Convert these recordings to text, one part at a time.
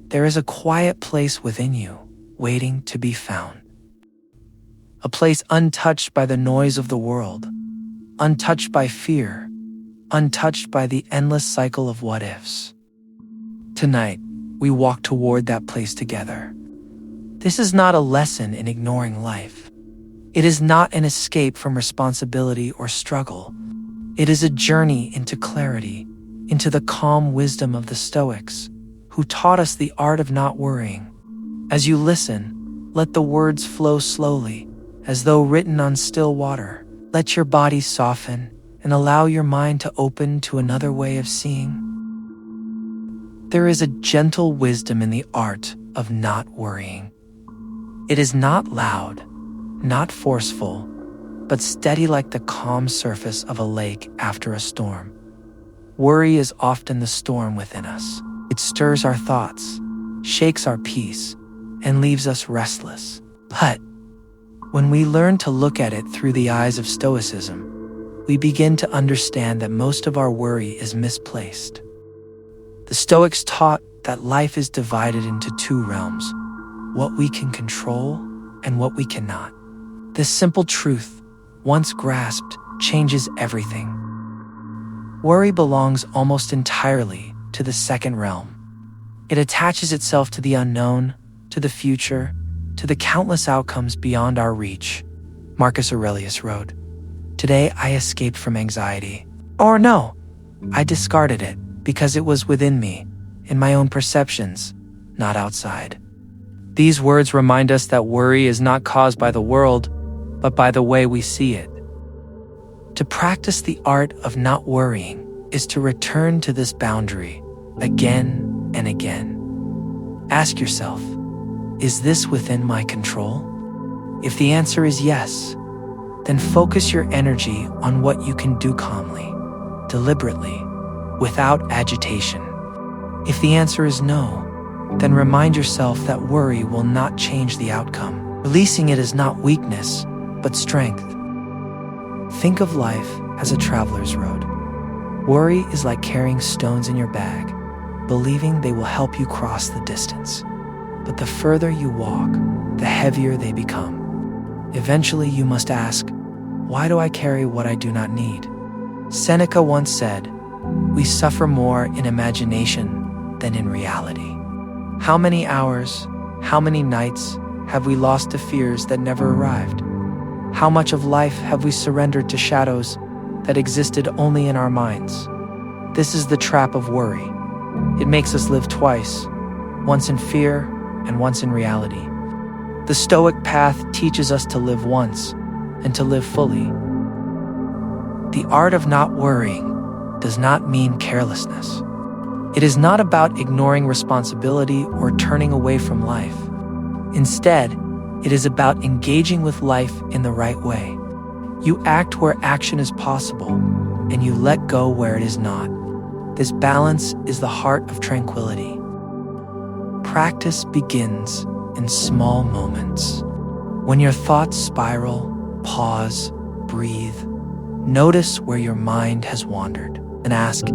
there is a quiet place within you, waiting to be found. A place untouched by the noise of the world, untouched by fear, untouched by the endless cycle of what-ifs. Tonight, we walk toward that place together. This is not a lesson in ignoring life. It is not an escape from responsibility or struggle. It is a journey into clarity, into the calm wisdom of the Stoics, who taught us the art of not worrying. As you listen, let the words flow slowly, as though written on still water. Let your body soften and allow your mind to open to another way of seeing. There is a gentle wisdom in the art of not worrying. It is not loud, not forceful, but steady like the calm surface of a lake after a storm. Worry is often the storm within us. It stirs our thoughts, shakes our peace, and leaves us restless. But when we learn to look at it through the eyes of Stoicism, we begin to understand that most of our worry is misplaced. The Stoics taught that life is divided into two realms, what we can control and what we cannot. This simple truth, once grasped, changes everything. Worry belongs almost entirely to the second realm. It attaches itself to the unknown, to the future, to the countless outcomes beyond our reach. Marcus Aurelius wrote, "Today I escaped from anxiety." Or no, I discarded it because it was within me, in my own perceptions, not outside. These words remind us that worry is not caused by the world, but by the way we see it. To practice the art of not worrying is to return to this boundary again and again. Ask yourself, is this within my control? If the answer is yes, then focus your energy on what you can do calmly, deliberately, without agitation. If the answer is no, then remind yourself that worry will not change the outcome. Releasing it is not weakness, but strength. Think of life as a traveler's road. Worry is like carrying stones in your bag, believing they will help you cross the distance. But the further you walk, the heavier they become. Eventually you must ask, why do I carry what I do not need? Seneca once said, "We suffer more in imagination than in reality." How many hours, how many nights have we lost to fears that never arrived? How much of life have we surrendered to shadows that existed only in our minds? This is the trap of worry. It makes us live twice, once in fear and once in reality. The Stoic path teaches us to live once and to live fully. The art of not worrying does not mean carelessness. It is not about ignoring responsibility or turning away from life. Instead, it is about engaging with life in the right way. You act where action is possible, and you let go where it is not. This balance is the heart of tranquility. Practice begins in small moments. When your thoughts spiral, pause, breathe. Notice where your mind has wandered, and ask,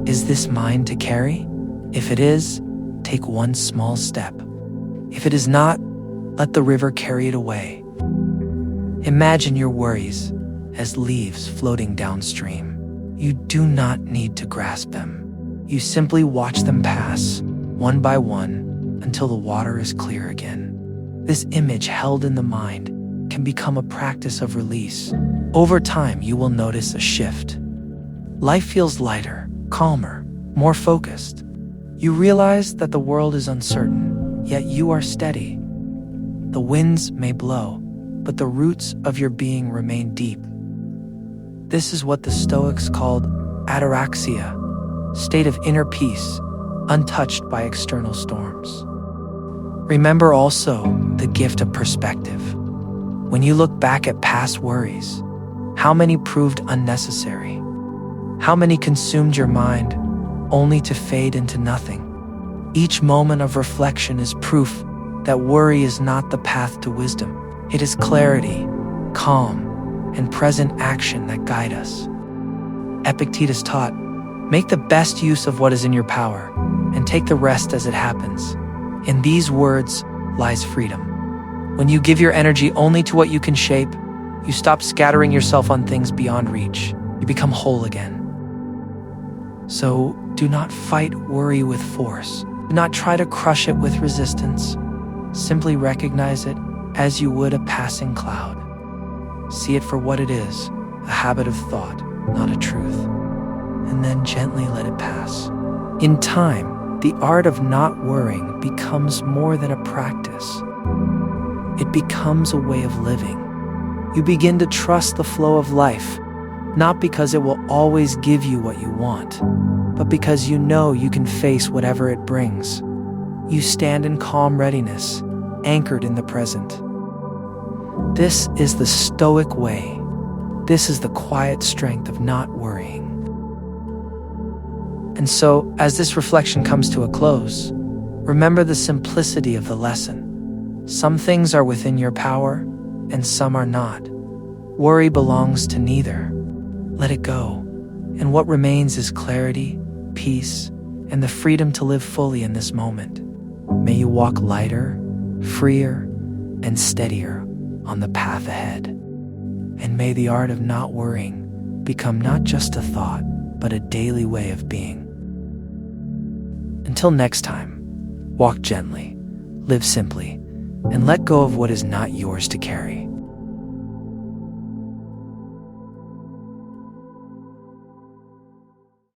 is this mine to carry? If it is, take one small step. If it is not, let the river carry it away. Imagine your worries as leaves floating downstream. You do not need to grasp them. You simply watch them pass, one by one, until the water is clear again. This image held in the mind can become a practice of release. Over time, you will notice a shift. Life feels lighter, calmer, more focused. You realize that the world is uncertain, yet you are steady. The winds may blow, but the roots of your being remain deep. This is what the Stoics called ataraxia, state of inner peace, untouched by external storms. Remember also the gift of perspective. When you look back at past worries, how many proved unnecessary? How many consumed your mind, only to fade into nothing? Each moment of reflection is proof that worry is not the path to wisdom. It is clarity, calm, and present action that guide us. Epictetus taught, make the best use of what is in your power, and take the rest as it happens. In these words lies freedom. When you give your energy only to what you can shape, you stop scattering yourself on things beyond reach. You become whole again. So do not fight worry with force. Do not try to crush it with resistance. Simply recognize it as you would a passing cloud. See it for what it is, a habit of thought, not a truth. And then gently let it pass. In time, the art of not worrying becomes more than a practice. It becomes a way of living. You begin to trust the flow of life, not because it will always give you what you want, but because you know you can face whatever it brings. You stand in calm readiness, anchored in the present. This is the Stoic way. This is the quiet strength of not worrying. And so, as this reflection comes to a close, remember the simplicity of the lesson. Some things are within your power, and some are not. Worry belongs to neither. Let it go, and what remains is clarity, peace, and the freedom to live fully in this moment. May you walk lighter, freer, and steadier on the path ahead. And may the art of not worrying become not just a thought, but a daily way of being. Until next time, walk gently, live simply, and let go of what is not yours to carry.